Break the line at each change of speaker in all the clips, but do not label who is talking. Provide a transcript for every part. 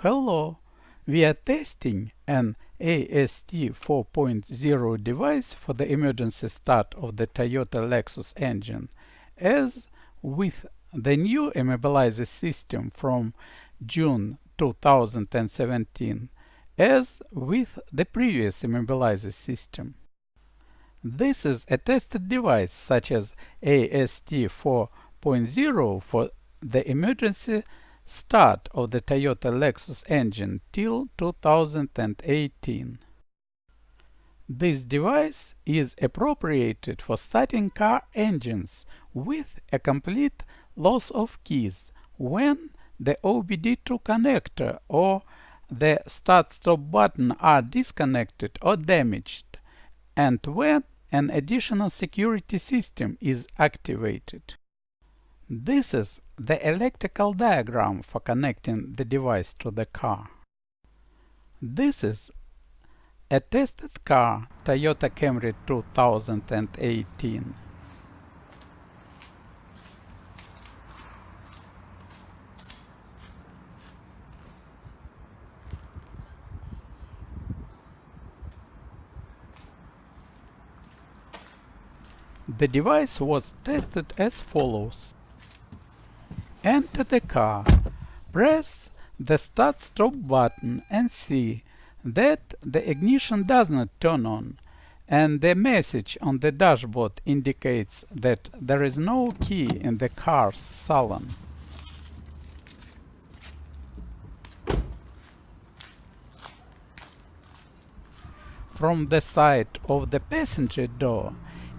Hello! We are testing an AST 4.0 device for the emergency start of the Toyota Lexus engine. As with the new immobilizer system from June 2017, as with the previous immobilizer system. This is a tested device such as AST 4.0 for the emergency start of the Toyota Lexus engine till 2018. This device is appropriated for starting car engines with a complete loss of keys when the OBD2 connector or the start-stop button are disconnected or damaged, and when an additional security system is activated. This is the electrical diagram for connecting the device to the car. This is a tested car, Toyota Camry 2018. The device was tested as follows. Enter the car, press the start-stop button and see that the ignition does not turn on, and the message on the dashboard indicates that there is no key in the car's salon. From the side of the passenger door,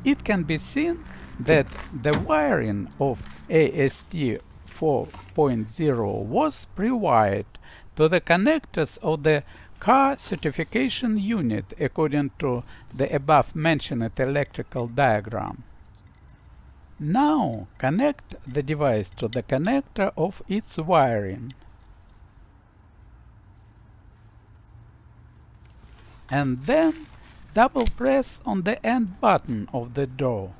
it can be seen that the wiring of AST 4.0 was pre-wired to the connectors of the car certification unit according to the above-mentioned electrical diagram. Now connect the device to the connector of its wiring. And then double press on the end button of the door.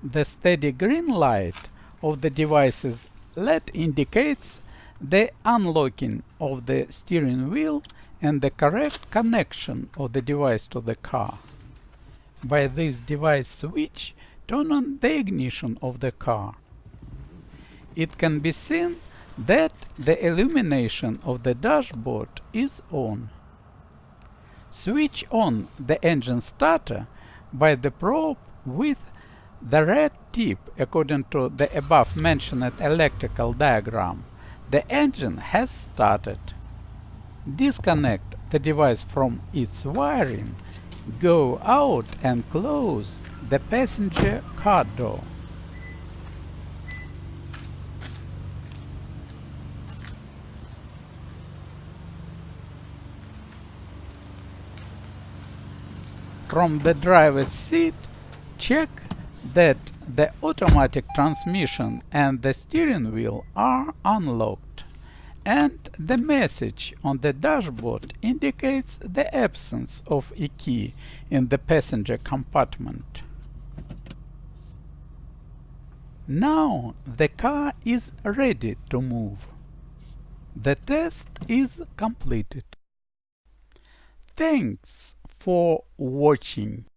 The steady green light of the device's LED indicates the unlocking of the steering wheel and the correct connection of the device to the car. By this device switch, turn on the ignition of the car. It can be seen that the illumination of the dashboard is on. Switch on the engine starter by the probe with the red tip according to the above-mentioned electrical diagram. The engine has started. Disconnect the device from its wiring, go out and close the passenger car door. From the driver's seat, check that the automatic transmission and the steering wheel are unlocked, and the message on the dashboard indicates the absence of a key in the passenger compartment. Now the car is ready to move. The test is completed. Thanks for watching.